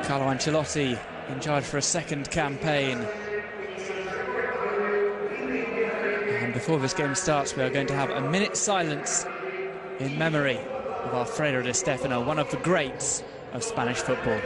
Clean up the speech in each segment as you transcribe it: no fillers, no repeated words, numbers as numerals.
Carlo Ancelotti in charge for a second campaign. And before this game starts, we are going to have a minute's silence in memory of Alfredo Di Stefano, one of the greats of Spanish football.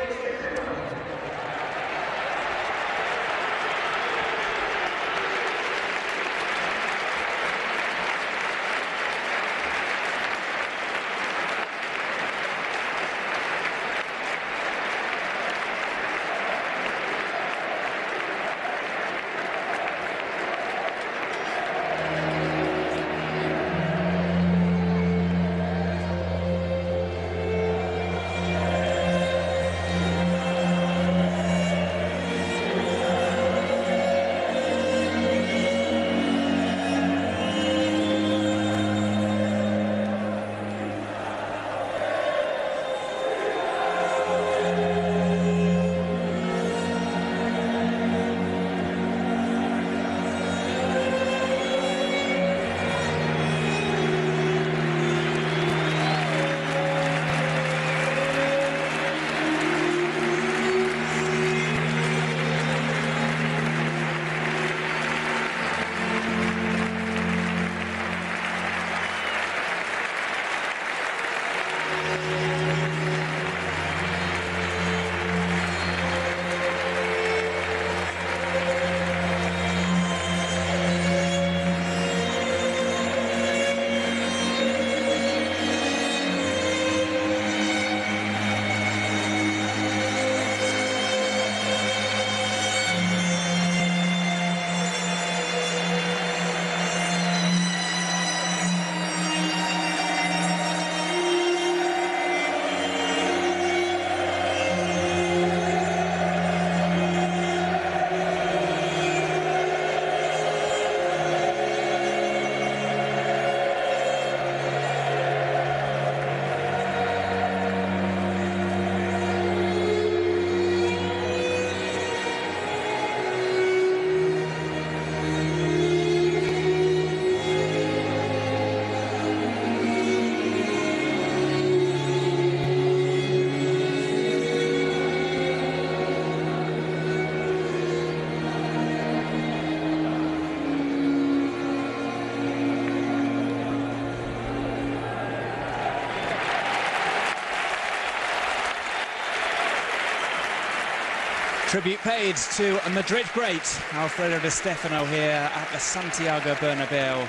Tribute paid to a Madrid great, Alfredo Di Stefano, here at the Santiago Bernabeu.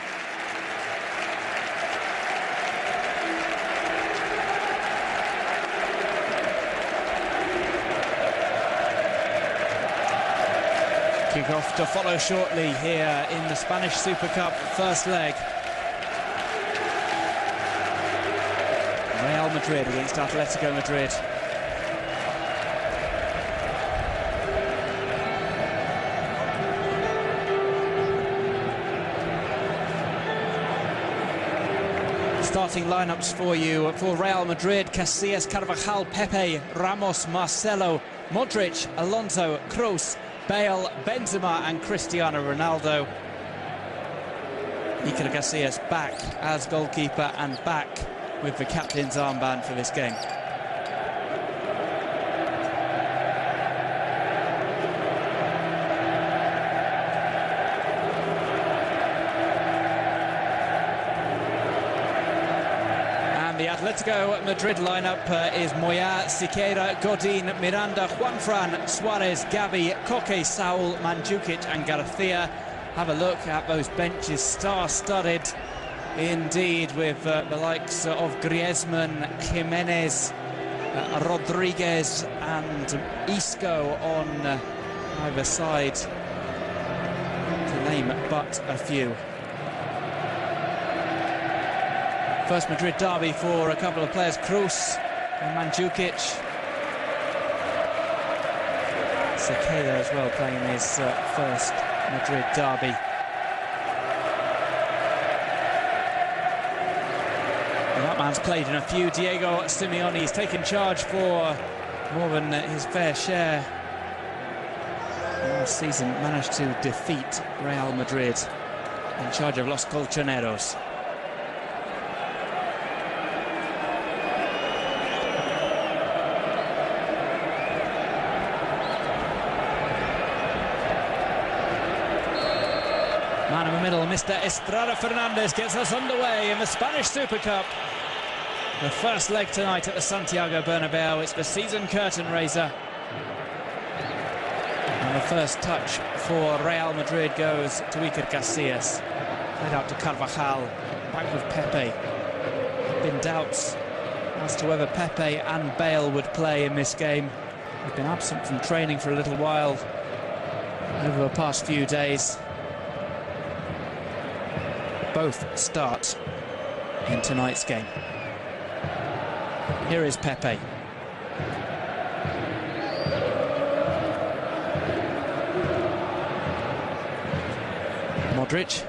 Kick-off to follow shortly here in the Spanish Super Cup first leg. Real Madrid against Atletico Madrid. Starting lineups for you for Real Madrid: Casillas, Carvajal, Pepe, Ramos, Marcelo, Modric, Alonso, Kroos, Bale, Benzema and Cristiano Ronaldo. Iker Casillas back as goalkeeper and back with the captain's armband for this game. The Atletico Madrid lineup is Moya, Siqueira, Godin, Miranda, Juanfran, Suarez, Gavi, Koke, Saul, Mandzukic and Garcia. Have a look at those benches, star-studded indeed, with the likes of Griezmann, Jimenez, Rodriguez and Isco on either side, to name but a few. First Madrid derby for a couple of players, Kroos and Mandzukic. Siqueira as well playing his first Madrid derby. Well, that man's played in a few. Diego Simeone has taken charge for more than his fair share. Last season managed to defeat Real Madrid in charge of Los Colchoneros. Man in the middle, Mr. Estrada Fernandez gets us underway in the Spanish Super Cup. The first leg tonight at the Santiago Bernabeu. It's the season curtain raiser. And the first touch for Real Madrid goes to Iker Casillas. Played out to Carvajal, back with Pepe. Been doubts as to whether Pepe and Bale would play in this game. They've been absent from training for a little while over the past few days. Both start in tonight's game. Here is Pepe. Modric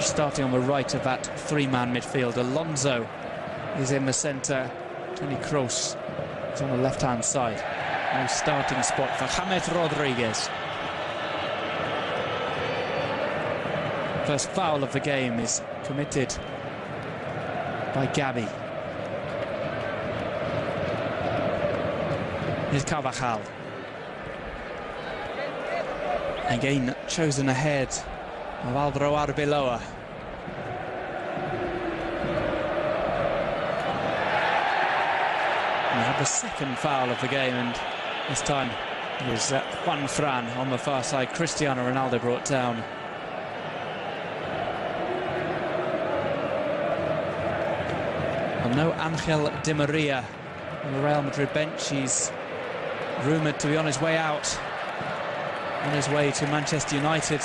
starting on the right of that three-man midfield. Alonso is in the centre. Toni Kroos is on the left-hand side. No starting spot for James Rodriguez. First foul of the game is committed by Gabi. Here's Carvajal. Again chosen ahead of Alvaro Arbeloa. We have the second foul of the game, and this time it was Juan Fran on the far side. Cristiano Ronaldo brought down. And no Angel Di Maria on the Real Madrid bench. He's rumoured to be on his way out, on his way to Manchester United.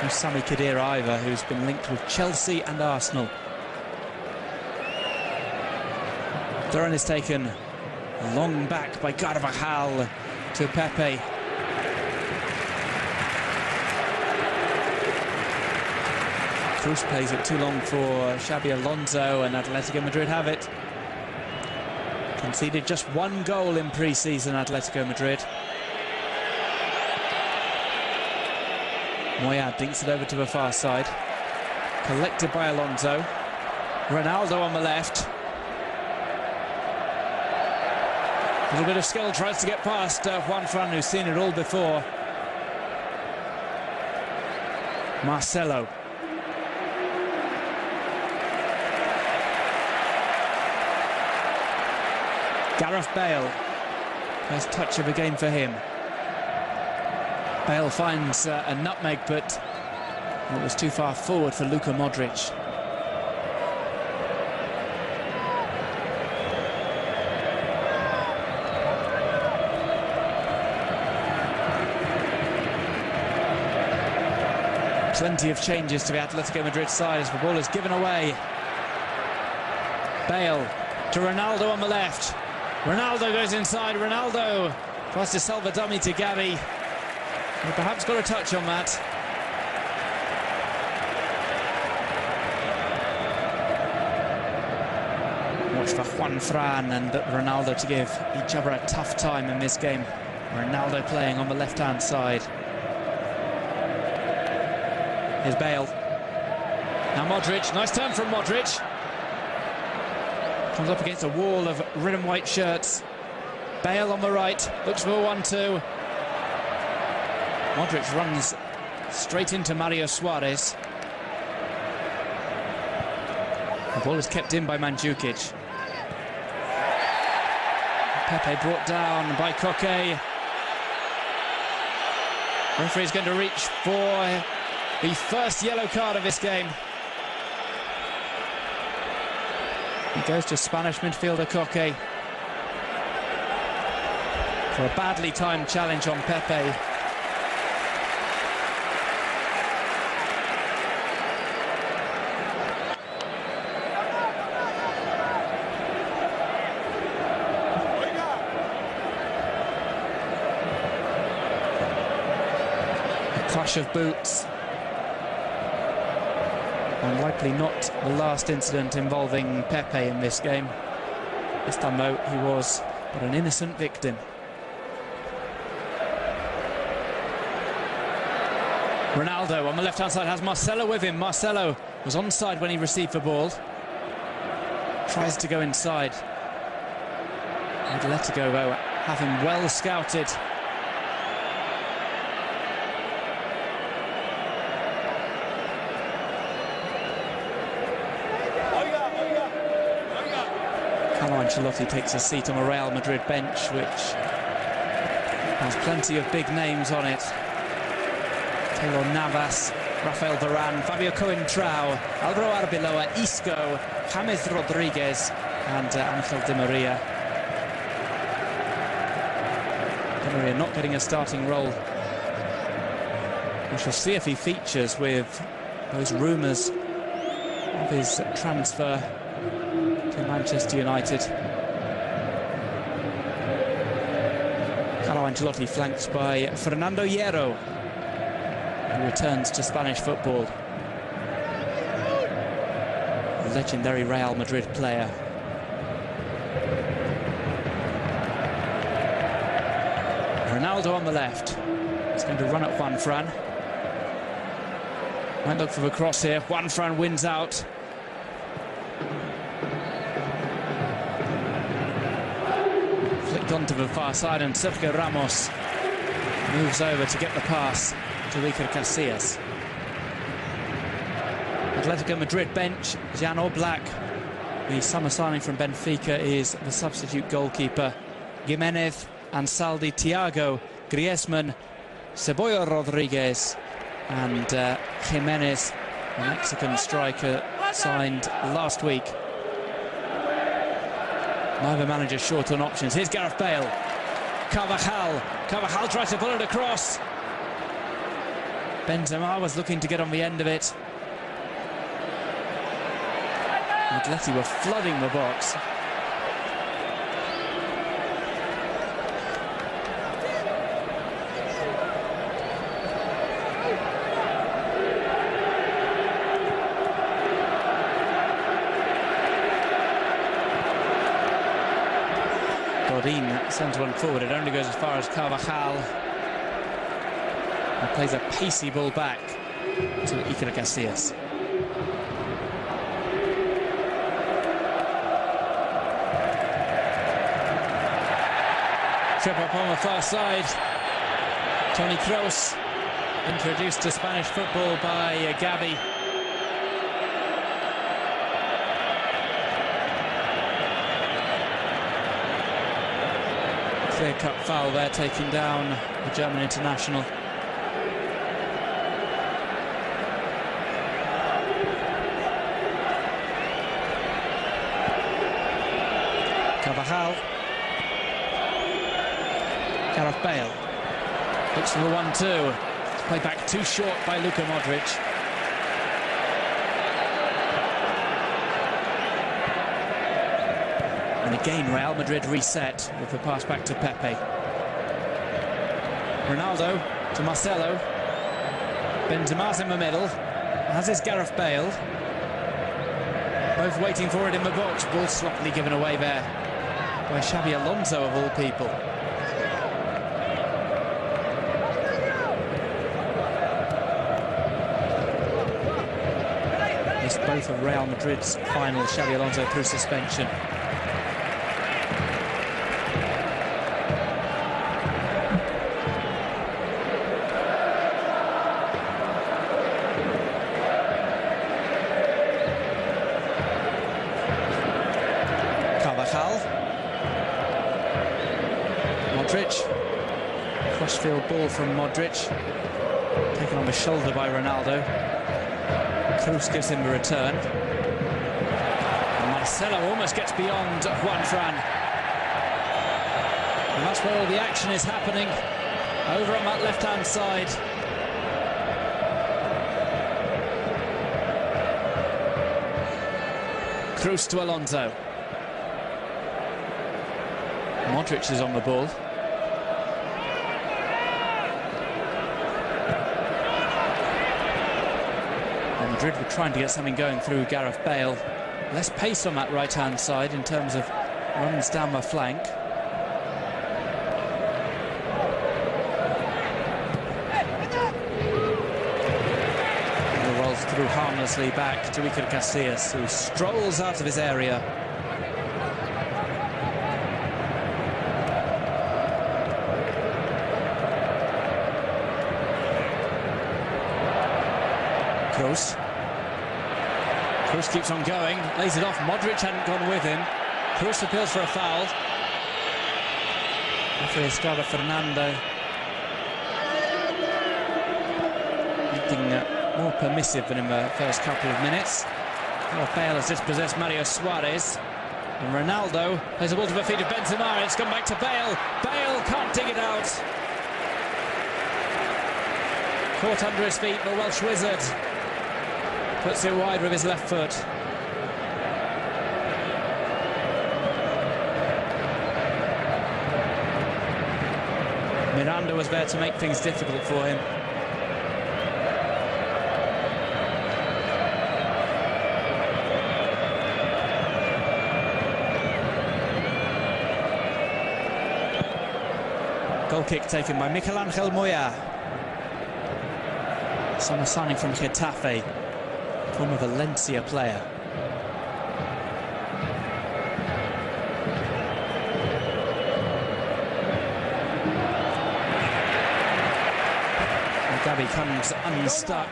No Sami Khedira either, who's been linked with Chelsea and Arsenal. Throw-in is taken long back by Carvajal to Pepe. Kroos plays it too long for Xabi Alonso, and Atletico Madrid have it. Conceded just one goal in pre-season, Atletico Madrid. Moya dinks it over to the far side. Collected by Alonso. Ronaldo on the left. A little bit of skill, tries to get past Juan Fran, who's seen it all before. Marcelo. Gareth Bale. First touch of the game for him. Bale finds a nutmeg, but it was too far forward for Luka Modric. Plenty of changes to the Atletico Madrid side as the ball is given away. Bale to Ronaldo on the left. Ronaldo goes inside. Ronaldo tries to solve a dummy to Gabi. He perhaps got a touch on that. Watch for Juan Fran and Ronaldo to give each other a tough time in this game. Ronaldo playing on the left-hand side. Here's Bale. Now Modric. Nice turn from Modric. Comes up against a wall of red and white shirts. Bale on the right. Looks for a 1-2. Modric runs straight into Mario Suarez. The ball is kept in by Mandzukic. Pepe brought down by Koke. Referee is going to reach for the first yellow card of this game. He goes to Spanish midfielder Koke for a badly timed challenge on Pepe. A clash of boots. And likely not the last incident involving Pepe in this game. This time, though, he was but an innocent victim. Ronaldo on the left-hand side has Marcelo with him. Marcelo was onside when he received the ball. Tries to go inside. Atletico, though, have him well scouted. Carlo Ancelotti takes a seat on the Real Madrid bench, which has plenty of big names on it. Keylor Navas, Rafael Varane, Fabio Coentrao, Alvaro Arbeloa, Isco, James Rodriguez and Angel Di Maria. Di Maria not getting a starting role. We shall see if he features with those rumours of his transfer to Manchester United. Carlo Ancelotti flanked by Fernando Hierro, who returns to Spanish football. A legendary Real Madrid player. Ronaldo on the left. He's going to run at Juanfran. Might look for the cross here. Juanfran wins out. Flicked onto the far side, and Sergio Ramos moves over to get the pass to Iker Casillas. Atletico Madrid bench, Jan Oblak. The summer signing from Benfica is the substitute goalkeeper. Giménez, Ansaldi, Thiago, Griezmann, Cebolla Rodriguez and Jimenez, the Mexican striker signed last week. Neither manager short on options. Here's Gareth Bale. Carvajal tries to pull it across. Benzema was looking to get on the end of it. Atleti were flooding the box. Godin sends one forward. It only goes as far as Carvajal. And plays a pacey ball back to Iker Casillas. Trip up on the far side. Toni Kroos, introduced to Spanish football by Gavi. Clear-cut foul there, taking down the German international. Carvajal. Gareth Bale. Looks for the 1-2. It's played back too short by Luka Modric. And again, Real Madrid reset with the pass back to Pepe. Ronaldo to Marcelo. Benzema's in the middle, as is Gareth Bale. Both waiting for it in the box. Ball sloppily given away there by Xabi Alonso, of all people. Missed both of Real Madrid's final, Xabi Alonso through suspension. Modric, crossfield ball from Modric, taken on the shoulder by Ronaldo. Kroos gives him the return. And Marcelo almost gets beyond Juanfran. And that's where all the action is happening, over on that left-hand side. Kroos to Alonso. Modric is on the ball. And Madrid were trying to get something going through Gareth Bale. Less pace on that right-hand side in terms of runs down the flank. And the rolls through harmlessly back to Iker Casillas, who strolls out of his area. Kroos keeps on going, lays it off. Modric hadn't gone with him. Cruz appeals for a foul. Referee Estrada Fernando acting more permissive than in the first couple of minutes. Well, Bale has dispossessed Mario Suarez. And Ronaldo plays the ball to the feet of Benzema. It's gone back to Bale. Bale can't dig it out. Caught under his feet, the Welsh wizard puts it wide with his left foot. Miranda was there to make things difficult for him. Goal kick taken by Miguel Moya. Summer signing from Getafe, former Valencia player. And Gabi comes unstuck,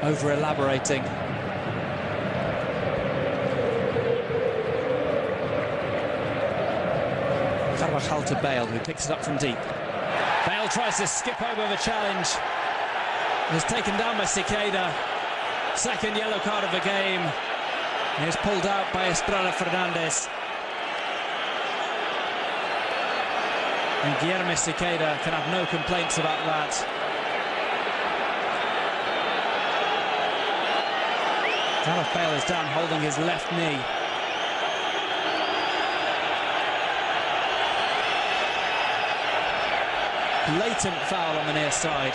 over-elaborating. Carvajal to Bale, who picks it up from deep. Bale tries to skip over the challenge. Is taken down by Cicada. Second yellow card of the game. He is pulled out by Estrada Fernandez. And Guillermo Cicada can have no complaints about that. Gareth Bale is down holding his left knee. Blatant foul on the near side.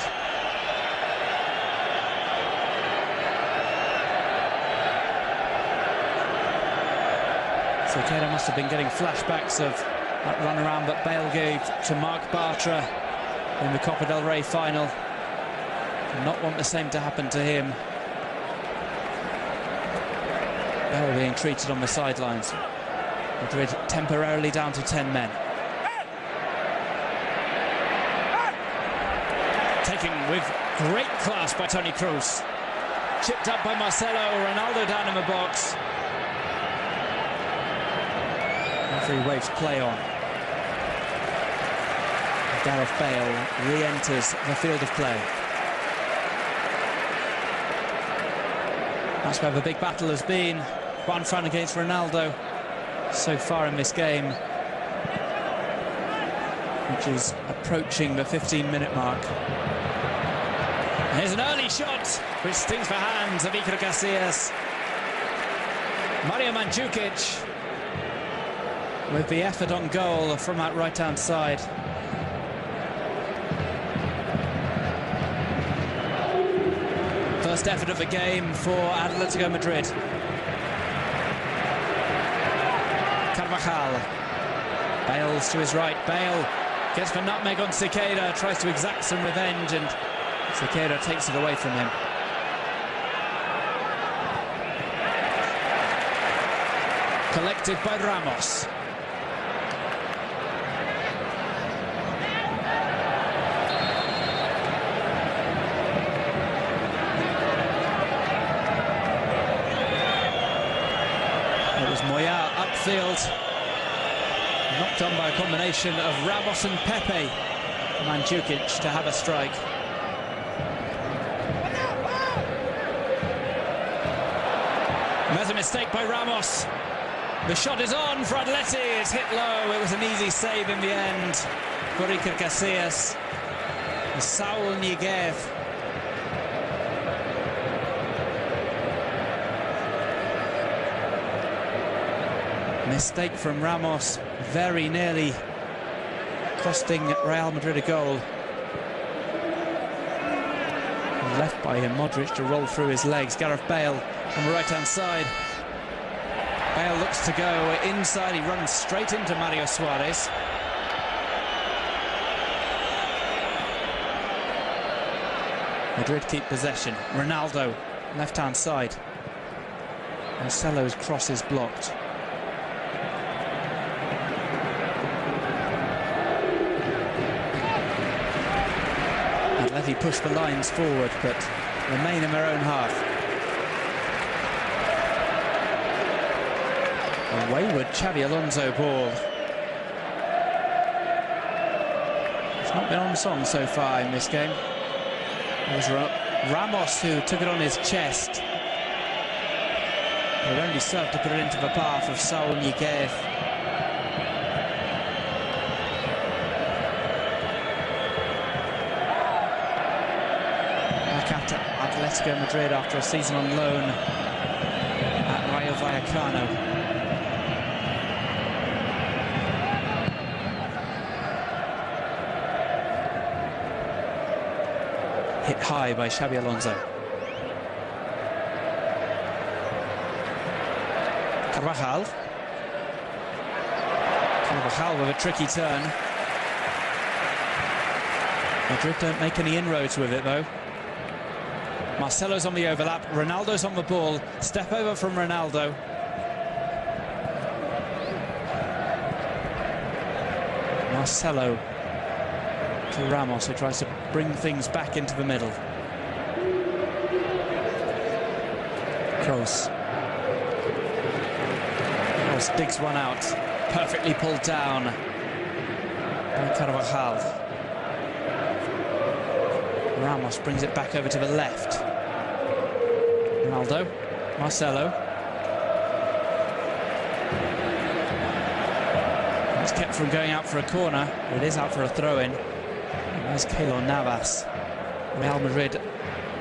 Cicada must have been getting flashbacks of that run around that Bale gave to Marc Bartra in the Copa del Rey final. Did not want the same to happen to him. Bale being treated on the sidelines. Madrid temporarily down to 10 men. Taken with great class by Toni Kroos. Chipped up by Marcelo, Ronaldo down in the box. Referee waves play on. Gareth Bale re-enters the field of play. That's where the big battle has been. Juanfran against Ronaldo so far in this game, which is approaching the 15-minute mark. Here's an early shot, which stings the hands of Iker Casillas. Mario Mandzukic with the effort on goal from that right-hand side. First effort of the game for Atletico Madrid. Carvajal. Bale's to his right. Bale gets the nutmeg on Cicada, tries to exact some revenge, and Cicada takes it away from him. Collected by Ramos. It was Moya upfield, knocked on by a combination of Ramos and Pepe. Mandzukic to have a strike. There's a mistake by Ramos. The shot is on for Atleti. It's hit low. It was an easy save in the end for Iker Casillas. Saul Niguez. Mistake from Ramos, very nearly costing Real Madrid a goal. Left by him, Modric to roll through his legs. Gareth Bale on the right-hand side. Bale looks to go inside. He runs straight into Mario Suarez. Madrid keep possession. Ronaldo, left-hand side. Marcelo's cross is blocked. Atleti push the lines forward, but remain in their own half. A Wayward Xabi Alonso ball. It's not been on song so far in this game. It was Ramos who took it on his chest. It only served to put it into the path of Saúl Ñíguez. Back at Atletico Madrid after a season on loan at Rayo Vallecano. Hit high by Xabi Alonso. Carvajal with a tricky turn. Madrid don't make any inroads with it though. Marcelo's on the overlap, Ronaldo's on the ball, step over from Ronaldo. Marcelo to Ramos, who tries to bring things back into the middle. Kroos digs one out, perfectly pulled down by Carvajal. Ramos brings it back over to the left. Ronaldo, Marcelo. It's kept from going out for a corner, but it is out for a throw-in. There's Keylor Navas. Real Madrid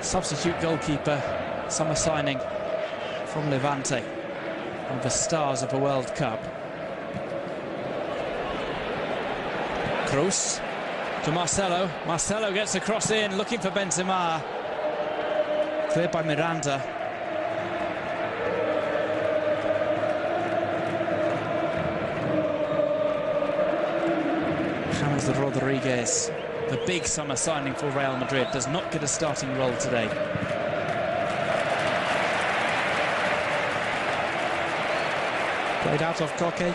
substitute goalkeeper, summer signing from Levante. One of the stars of the World Cup. Kroos to Marcelo. Marcelo gets a cross in, looking for Benzema. Cleared by Miranda. James Rodriguez, the big summer signing for Real Madrid, does not get a starting role today. Played out of Koke.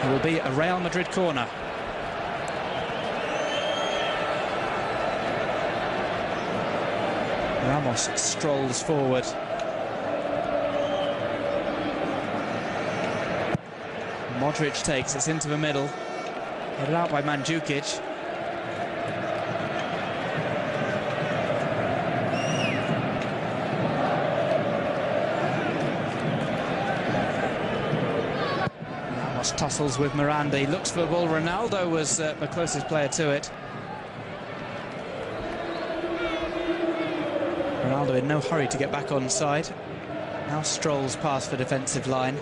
It will be a Real Madrid corner. Ramos strolls forward. Modric takes it into the middle. Headed out by Mandzukic. Tussles with Miranda, he looks for the ball. Ronaldo was the closest player to it. Ronaldo in no hurry to get back on side. Now strolls past the defensive line.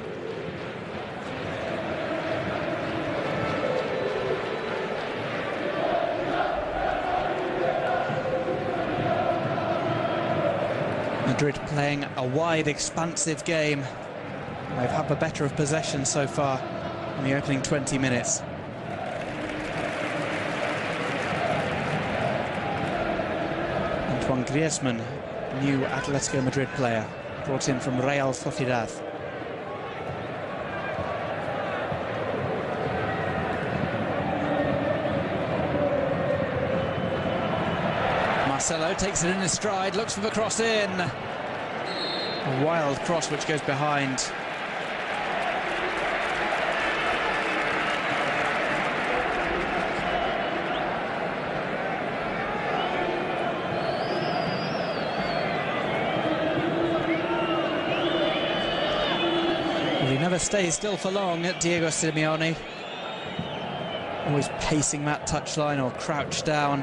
Madrid playing a wide, expansive game. They've had the better of possession so far in the opening 20 minutes. Antoine Griezmann, new Atletico Madrid player, brought in from Real Sociedad. Marcelo takes it in his stride, looks for the cross in. A wild cross which goes behind. He never stays still for long at Diego Simeone. Always pacing that touchline or crouched down.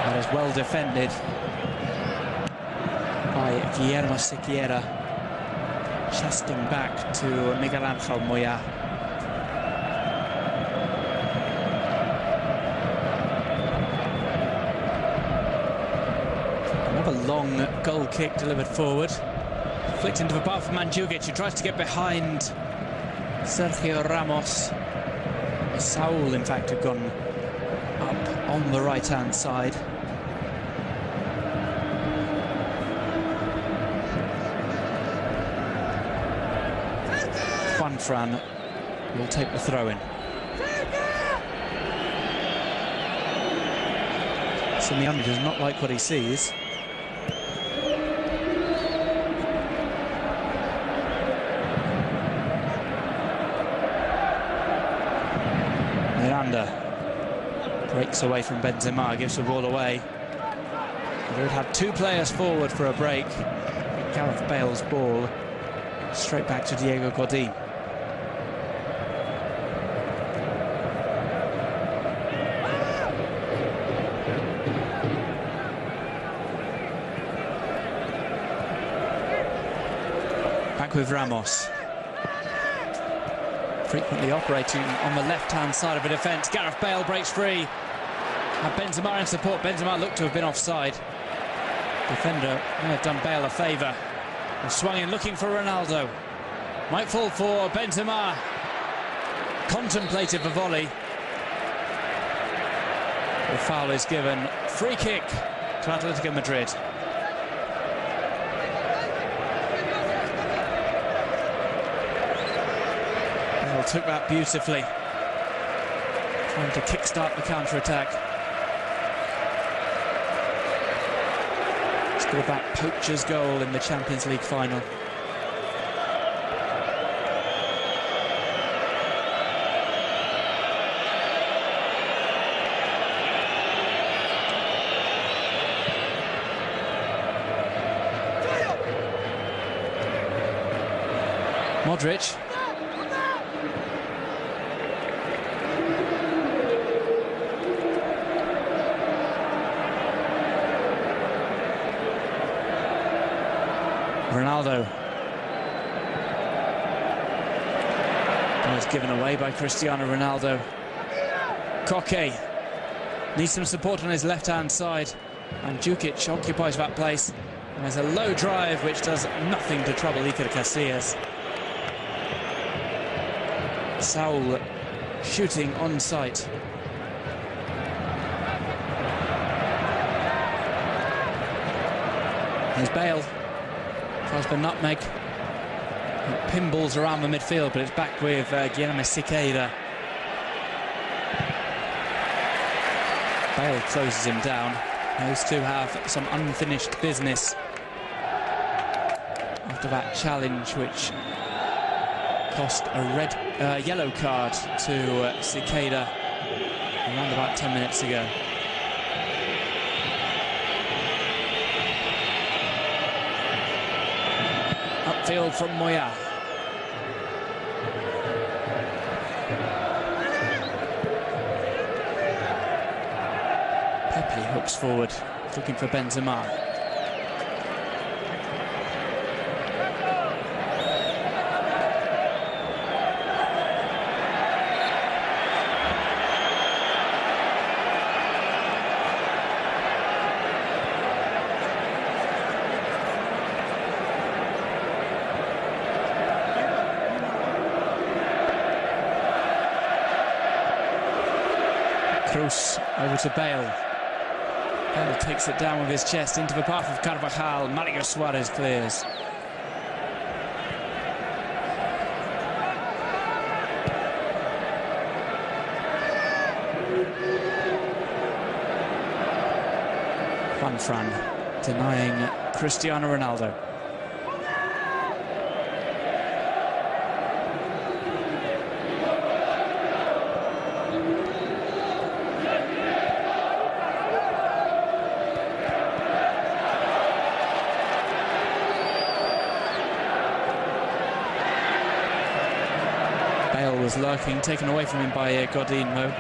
That is well defended by Guillermo Siqueira, chesting back to Miguel Angel Moya. A long goal kick delivered forward, flicked into the path of Mandzukic, who tries to get behind Sergio Ramos. Saúl, in fact, had gone up on the right-hand side. Juanfran will take the throw-in. Simeone does not like what he sees. Miranda breaks away from Benzema, gives the ball away. Madrid had two players forward for a break. Gareth Bale's ball straight back to Diego Godin. Back with Ramos. Frequently operating on the left-hand side of the defence. Gareth Bale breaks free. And Benzema in support. Benzema looked to have been offside. Defender may have done Bale a favour. And swung in looking for Ronaldo. Might fall for Benzema. Contemplated the volley. The foul is given. Free kick to Atletico Madrid. Bale took that beautifully. Trying to kickstart the counter-attack. Scored that poacher's goal in the Champions League final. Modric. Ronaldo. That was given away by Cristiano Ronaldo. Koke needs some support on his left-hand side. And Mandzukic occupies that place. And there's a low drive which does nothing to trouble Iker Casillas. Saul shooting on sight. Here's Bale. Tries for nutmeg. It pinballs around the midfield, but it's back with Guilherme Siqueira. Bale closes him down. Those two have some unfinished business after that challenge, which cost a yellow card to Siqueira around about 10 minutes ago. Upfield from Moya. Pepe hooks forward, looking for Benzema. Cruz over to Bale. Bale takes it down with his chest into the path of Carvajal. Mario Suarez clears. Juanfran denying Cristiano Ronaldo. Bale was lurking, taken away from him by Godin, though.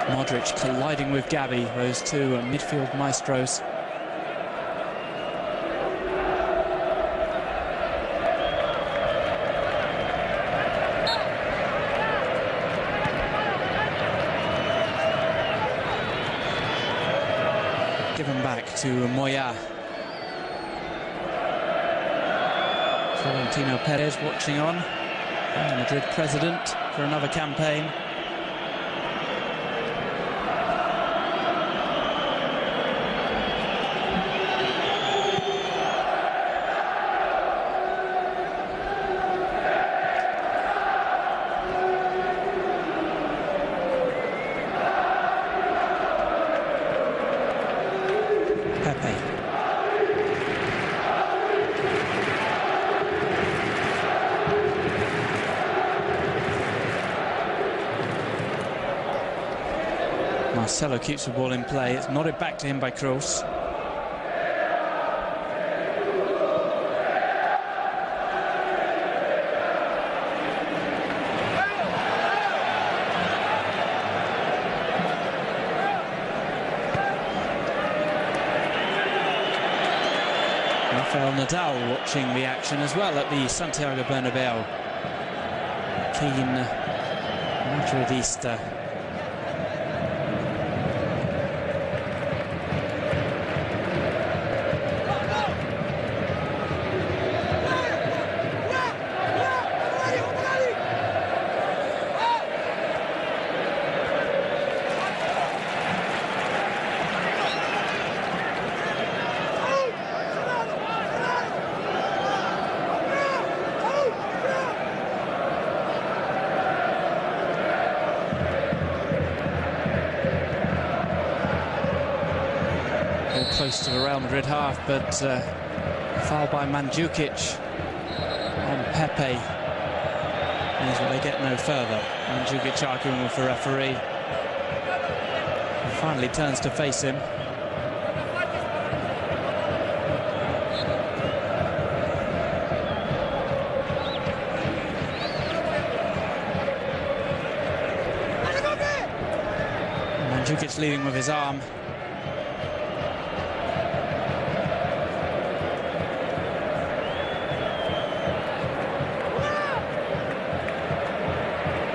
Modric colliding with Gavi, those two midfield maestros. Given back to Moya. Florentino Perez watching on. And the Madrid president for another campaign. Marcelo keeps the ball in play. It's nodded back to him by Kroos. Rafael Nadal watching the action as well at the Santiago Bernabeu. Keen Madridista. Close to the Real Madrid half, but foul by Mandzukic on Pepe means that they get no further. Mandzukic arguing with the referee. He finally turns to face him. Mandzukic leading with his arm.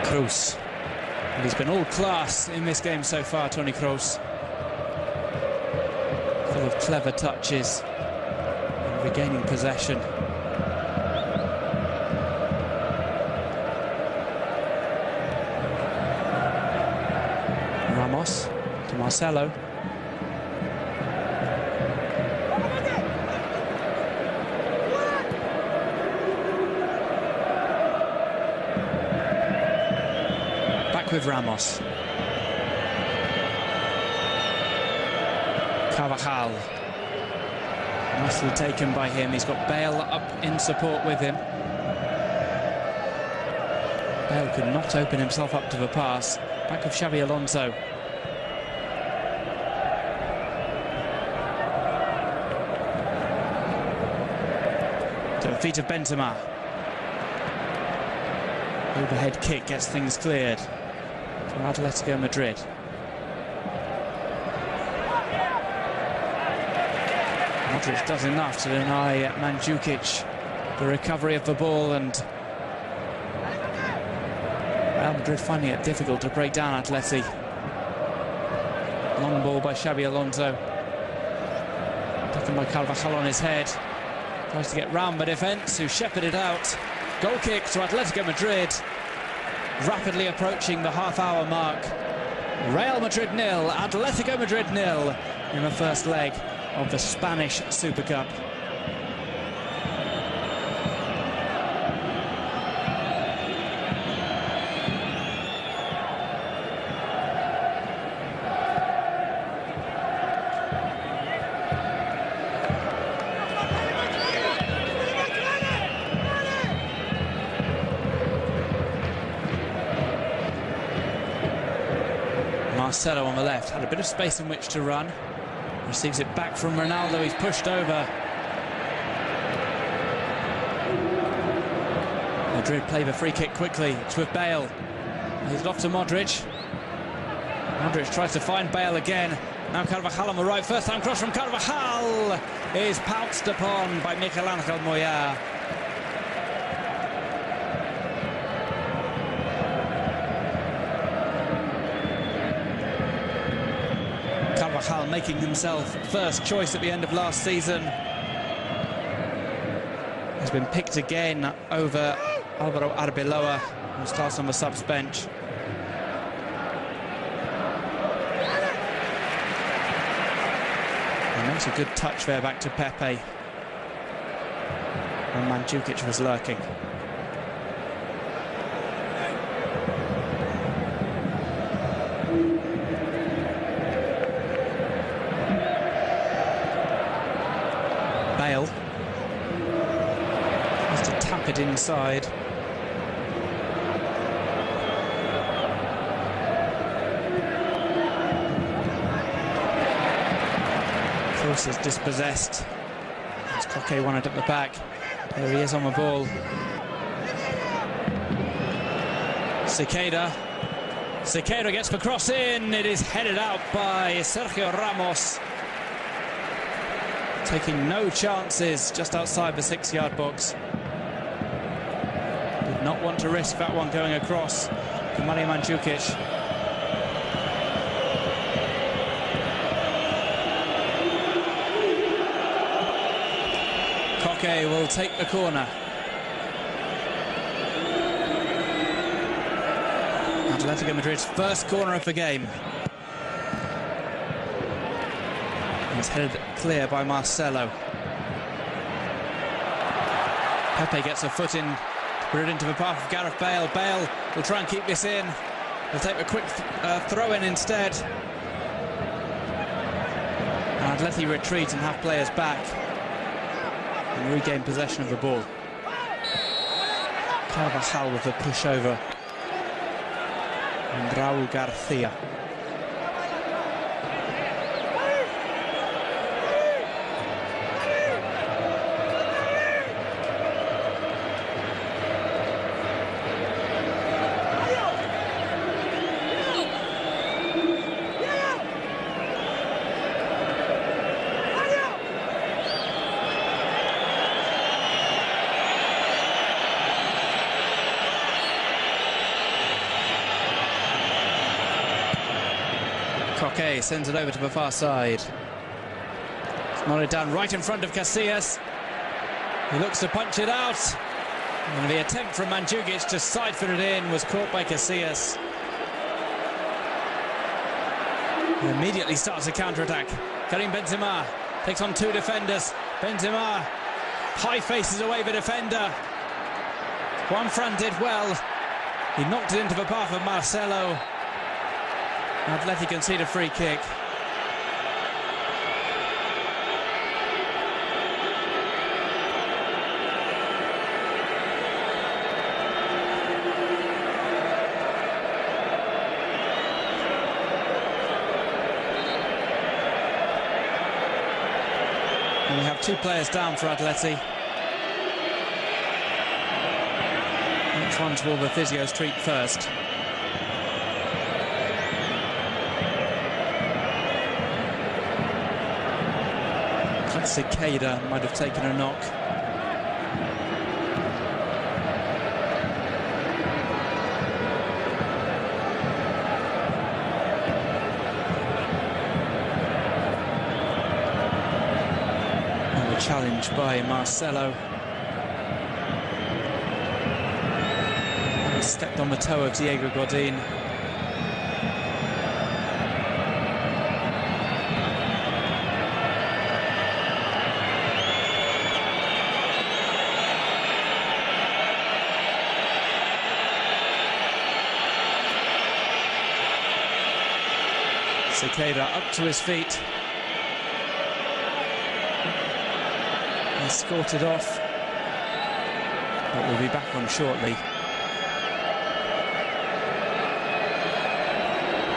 Kroos. And he's been all class in this game so far, Toni Kroos. Full of clever touches and regaining possession. Ramos to Marcelo. With Ramos. Carvajal. Nicely taken by him. He's got Bale up in support with him. Bale could not open himself up to the pass. Back of Xabi Alonso. To the feet of Benzema. Overhead kick gets things cleared. Atletico Madrid. Modric does enough to deny Mandzukic the recovery of the ball, and Real Madrid finding it difficult to break down Atleti. Long ball by Xabi Alonso. Taken by Carvajal on his head. Tries to get round the defence, who shepherded out. Goal kick to Atletico Madrid. Rapidly approaching the half-hour mark. Real Madrid 0, Atletico Madrid 0 in the first leg of the Spanish Super Cup. Marcelo on the left, had a bit of space in which to run. Receives it back from Ronaldo, he's pushed over. Madrid play the free kick quickly, it's with Bale. He's off to Modric. Modric tries to find Bale again. Now Carvajal on the right, first time cross from Carvajal is pounced upon by Miguel Angel Moya. Carvajal making himself first choice at the end of last season. Has been picked again over Alvaro Arbeloa, who starts on the subs bench. He makes a good touch there back to Pepe. And Mandzukic was lurking. Bale has to tap it inside. course, is dispossessed. As Koke won it at the back. There he is on the ball. Cicada. Cicada gets the cross in. It is headed out by Sergio Ramos. Taking no chances just outside the 6-yard box. Did not want to risk that one going across to Mario Mandzukic. Koke will take the corner. Atletico Madrid's first corner of the game. It's headed clear by Marcelo. Pepe gets a foot in, put it into the path of Gareth Bale. Bale will try and keep this in. He'll take a quick throw in instead. And Atleti retreat and have players back and regain possession of the ball. Carvajal with a pushover. And Raúl García. Koke sends it over to the far side. It's nodded down right in front of Casillas. He looks to punch it out. And the attempt from Mandzukic to siphon it in was caught by Casillas. He immediately starts a counter-attack. Karim Benzema takes on two defenders. Benzema high faces away the defender. Juanfran did well. He knocked it into the path of Marcelo. Atleti concede a free kick. And we have two players down for Atleti. Which ones will the physios treat first? Cicada might have taken a knock. And a challenge by Marcelo. He stepped on the toe of Diego Godin. Cicada up to his feet. Escorted off. But we'll be back on shortly.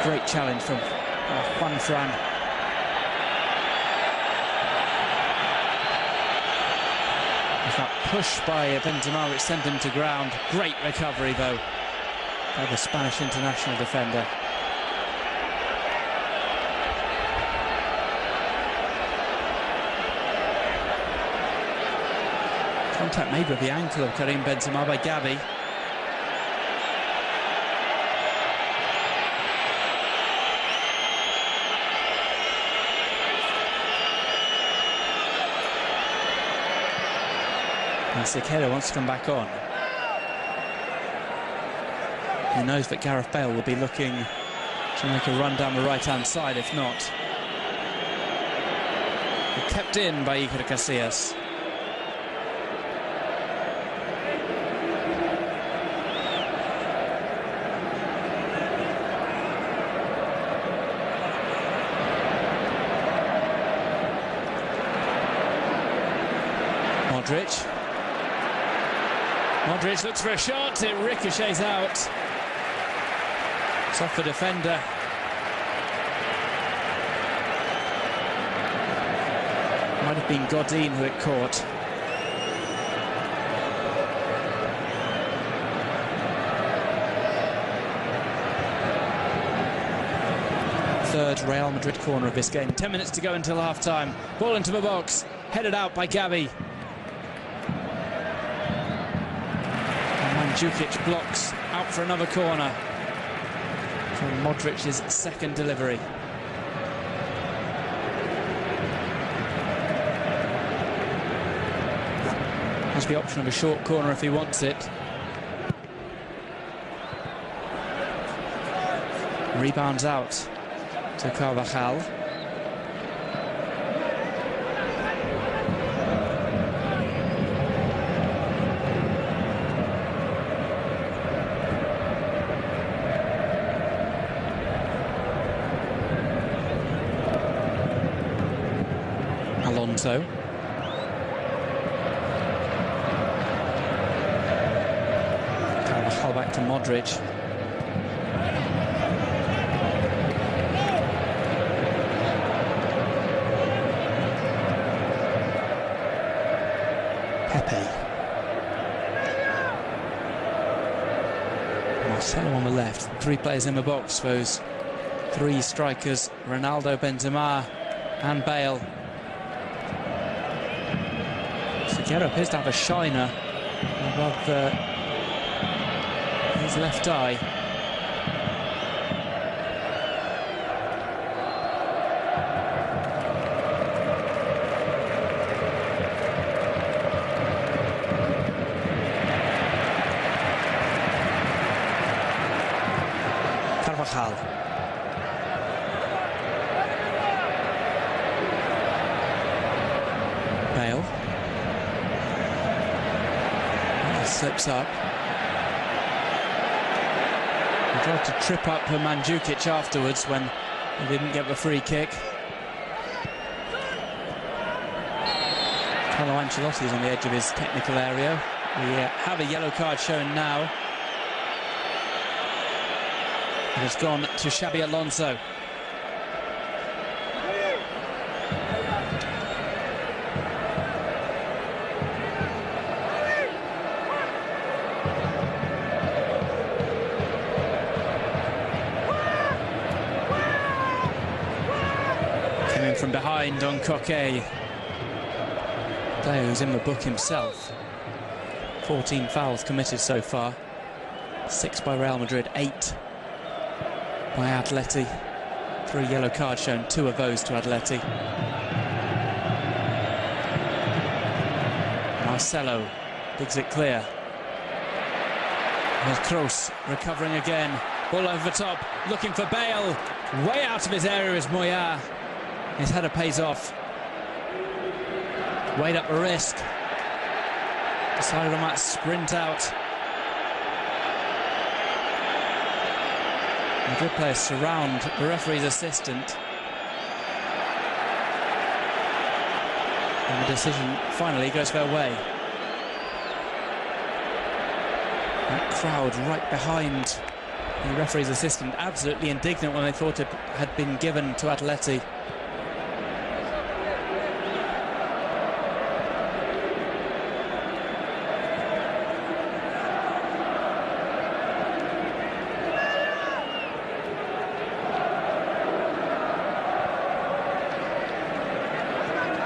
Great challenge from Juanfran. That push by Benzema which sent him to ground. Great recovery though by the Spanish international defender. Contact made with the ankle of Karim Benzema by Gavi. And Cicada wants to come back on. He knows that Gareth Bale will be looking to make a run down the right-hand side, if not. Kept in by Iker Casillas. Modric looks for a shot, it ricochets out. It's off the defender. Might have been Godin who it caught. Third Real Madrid corner of this game. 10 minutes to go until half-time. Ball into the box, headed out by Gabi. And Mandzukic blocks out for another corner from Modric's second delivery. Has the option of a short corner if he wants it. Rebounds out to Carvajal. Alonso. Carvajal back to Modric. Marcelo on the left, three players in the box, those three strikers, Ronaldo, Benzema and Bale. Figueroa appears to have a shiner above his left eye. Carvajal. Bale. He slips up. He tried to trip up Mandzukic afterwards when he didn't get the free kick. Carlo Ancelotti is on the edge of his technical area. We have a yellow card shown now. It has gone to Xabi Alonso. Came in from behind on Coque. Player who's in the book himself. 14 fouls committed so far. 6 by Real Madrid, 8 by Atleti. 3 yellow cards shown, 2 of those to Atleti. Marcelo digs it clear. Here's Kroos recovering again. Ball over the top, looking for Bale. Way out of his area is Moya. His header pays off. Weighed up the risk. Decided on that sprint out. Madrid players surround the referee's assistant. And the decision finally goes their way. That crowd right behind the referee's assistant, absolutely indignant when they thought it had been given to Atleti.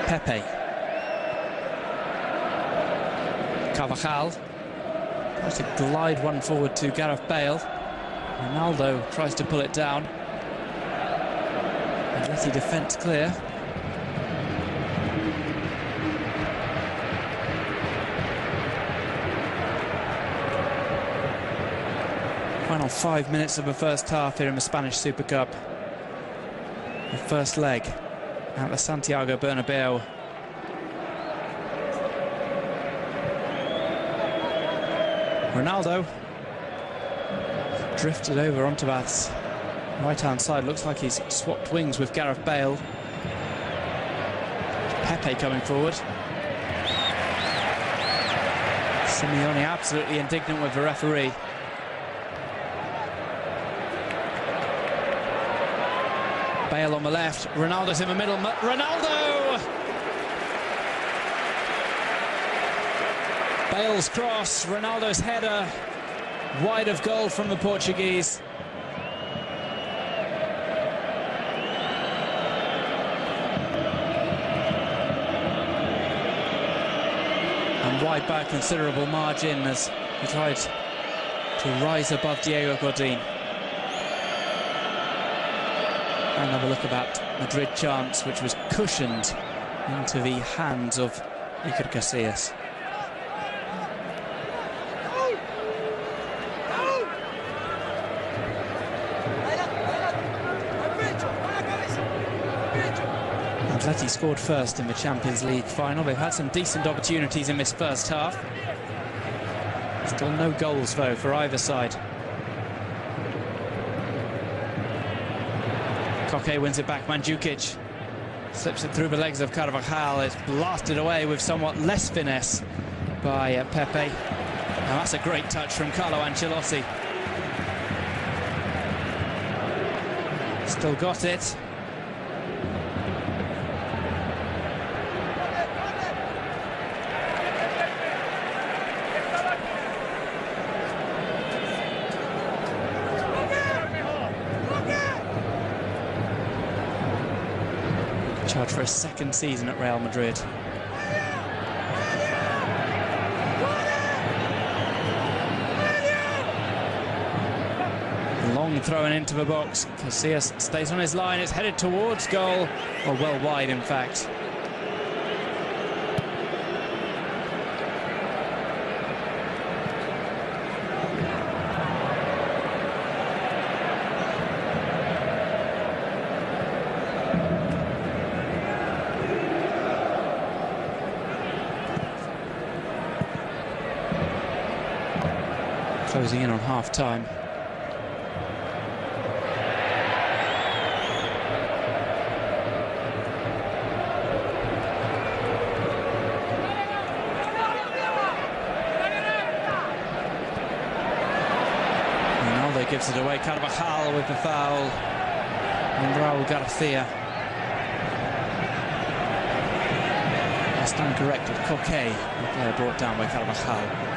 Pepe. Carvajal tries to glide one forward to Gareth Bale. Ronaldo tries to pull it down. Atleti defence clear. Final 5 minutes of the first half here in the Spanish Super Cup. The first leg at the Santiago Bernabeu. Ronaldo drifted over onto that right-hand side. Looks like he's swapped wings with Gareth Bale. Pepe coming forward. Simeone absolutely indignant with the referee. Bale on the left, Ronaldo's in the middle. Ronaldo! Bale's cross, Ronaldo's header, wide of goal from the Portuguese. And wide by a considerable margin as he tried to rise above Diego Godin. And have a look about Madrid chance, which was cushioned into the hands of Iker Casillas. Atleti scored first in the Champions League final. They've had some decent opportunities in this first half. Still no goals, though, for either side. Koke wins it back, Mandzukic slips it through the legs of Carvajal. It's blasted away with somewhat less finesse by Pepe. Now that's a great touch from Carlo Ancelotti. Still got it. Charged for a second season at Real Madrid. Long thrown into the box. Casillas stays on his line. It's headed towards goal, or well wide, in fact. Closing in on half-time. Ronaldo gives it away. Carvajal with the foul. And Raul Garcia. I stand corrected. Koke, the player brought down by Carvajal.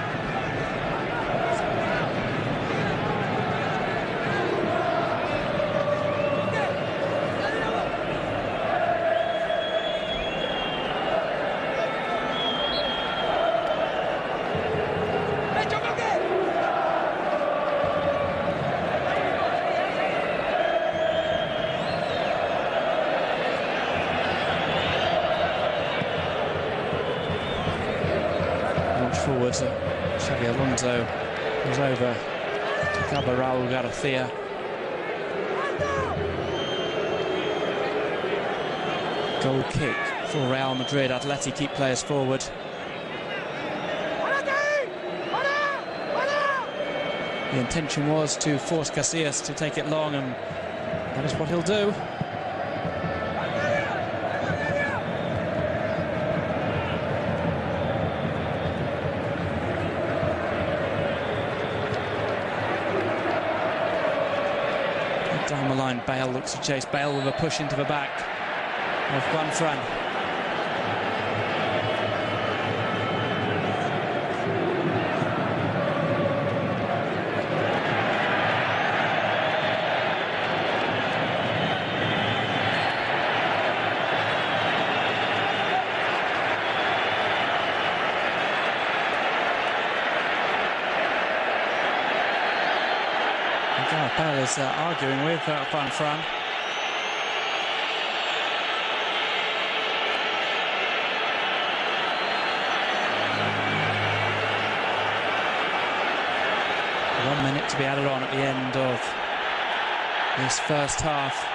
Forward, Xabi Alonso was over to cover Raul Garcia. Goal kick for Real Madrid. Atleti keep players forward. The intention was to force Casillas to take it long, and that is what he'll do. Down the line, Bale looks to chase. Bale with a push into the back of Juanfran. Bale is arguing with Juanfran. One minute to be added on at the end of this first half.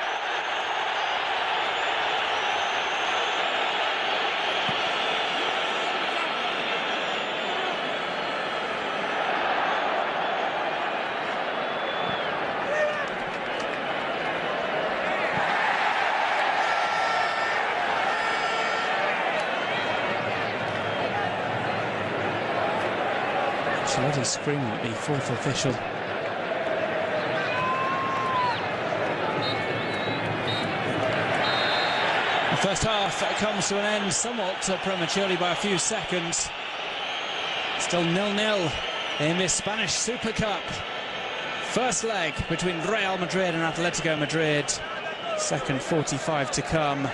Ancelotti screaming at the fourth official. The first half comes to an end somewhat prematurely by a few seconds. Still 0-0 in this Spanish Super Cup. First leg between Real Madrid and Atletico Madrid. Second 45 to come.